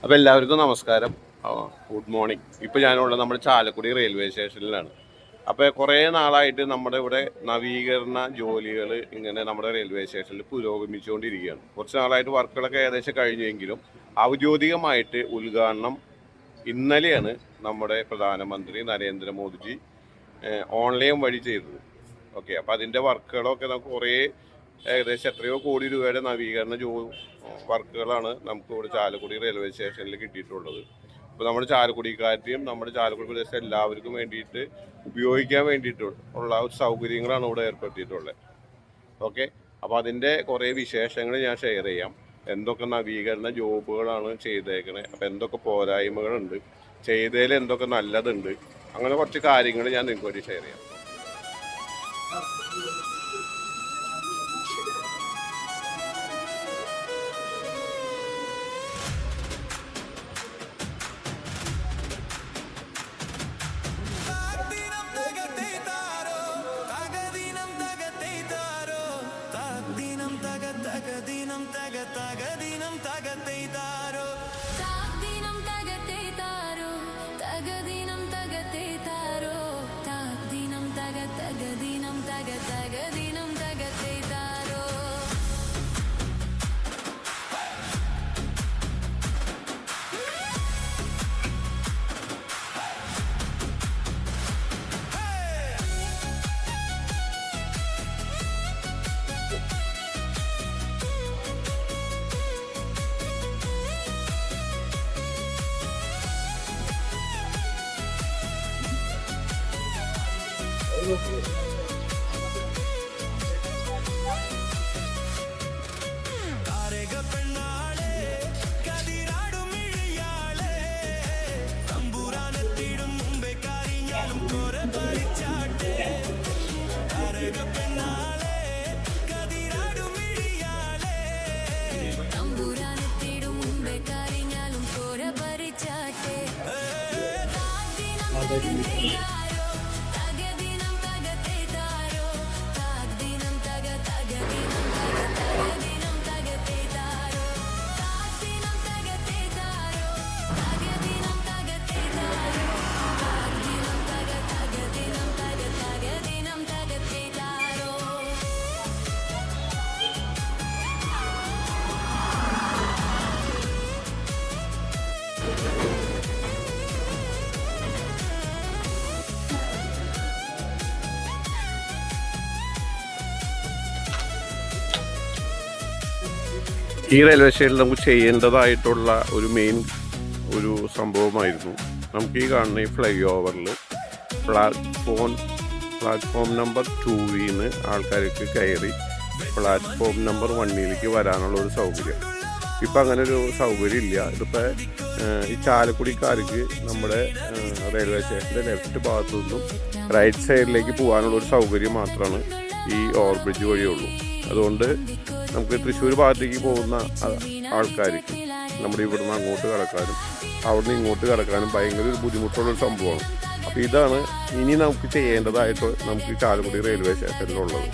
അപ്പോൾ എല്ലാവർക്കും നമസ്കാരം. Good morning. ഇപ്പോൾ ഞാനുള്ളത് നമ്മുടെ ചാലക്കുടി റെയിൽവേ സ്റ്റേഷനിലാണ്. അപ്പോൾ കുറേ നാളായിട്ട് നമ്മുടെ ഇവിടെ നവീകരണ ജോലികൾ ഇങ്ങനെ നമ്മുടെ റെയിൽവേ സ്റ്റേഷനിൽ പുരോഗമിച്ചുകൊണ്ടിരിക്കുകയാണ്. കുറച്ച് നാളായിട്ട് വർക്കുകളൊക്കെ ഏകദേശം കഴിഞ്ഞെങ്കിലും ഔദ്യോഗികമായിട്ട് ഉദ്ഘാടനം ഇന്നലെയാണ് നമ്മുടെ പ്രധാനമന്ത്രി നരേന്ദ്രമോദിജി ഓൺലൈൻ വഴി ചെയ്തത്. ഓക്കെ, അപ്പോൾ അതിൻ്റെ വർക്കുകളൊക്കെ നമുക്ക് കുറേ ഏകദേശം എത്രയോ കോടി രൂപയുടെ നവീകരണ വർക്കുകളാണ് നമുക്ക് ഇവിടെ ചാലക്കുടി റെയിൽവേ സ്റ്റേഷനിൽ കിട്ടിയിട്ടുള്ളത്. അപ്പോൾ നമ്മുടെ ചാലക്കുടിക്കാരുടെയും നമ്മുടെ ചാലക്കുടി പ്രദേശത്തെ എല്ലാവർക്കും വേണ്ടിയിട്ട് ഉപയോഗിക്കാൻ വേണ്ടിയിട്ട് ഉള്ള സൗകര്യങ്ങളാണ് ഇവിടെ ഏർപ്പെടുത്തിയിട്ടുള്ളത്. ഓക്കെ, അപ്പോൾ അതിൻ്റെ കുറേ വിശേഷങ്ങൾ ഞാൻ ഷെയർ ചെയ്യാം. എന്തൊക്കെ നവീകരണ ജോബുകളാണ് ചെയ്തേക്കണേ, അപ്പോൾ എന്തൊക്കെ പോരായ്മകളുണ്ട്, ചെയ്തതിൽ എന്തൊക്കെ നല്ലതുണ്ട്, അങ്ങനെ കുറച്ച് കാര്യങ്ങൾ ഞാൻ നിങ്ങൾക്ക് വേണ്ടി ഷെയർ ചെയ്യാം. ഈ റെയിൽവേ സ്റ്റേഷനിൽ നമുക്ക് ചെയ്യേണ്ടതായിട്ടുള്ള ഒരു മെയിൻ ഒരു സംഭവമായിരുന്നു നമുക്ക് ഈ കാണുന്ന ഈ ഫ്ലൈ ഓവറിൽ പ്ലാറ്റ്ഫോം നമ്പർ 2-ന്ന് ആൾക്കാർക്ക് കയറി പ്ലാറ്റ്ഫോം നമ്പർ 1-ലേക്ക് വരാനുള്ള ഒരു സൗകര്യം. ഇപ്പം അങ്ങനെ ഒരു സൗകര്യം ഇല്ല. ഇതിപ്പോൾ ഈ ചാലക്കുടിക്കാർക്ക് നമ്മുടെ റെയിൽവേ സ്റ്റേഷൻ്റെ ലെഫ്റ്റ് ഭാഗത്തു നിന്നും റൈറ്റ് സൈഡിലേക്ക് പോകാനുള്ള ഒരു സൗകര്യം മാത്രമാണ് ഈ ഓവർബ്രിഡ്ജ് വഴിയുള്ളൂ. അതുകൊണ്ട് നമുക്ക് തൃശ്ശൂർ ഭാഗത്തേക്ക് പോകുന്ന ആൾക്കാർക്ക് നമ്മുടെ ഇവിടുന്ന് അങ്ങോട്ട് കടക്കാനും അവിടുന്ന് ഇങ്ങോട്ട് കടക്കാനും ഭയങ്കര ഒരു ബുദ്ധിമുട്ടുള്ളൊരു സംഭവമാണ്. അപ്പോൾ ഇതാണ് ഇനി നമുക്ക് ചെയ്യേണ്ടതായിട്ട് നമുക്ക് ചാലക്കുടി റെയിൽവേ സ്റ്റേഷനിലുള്ളത്.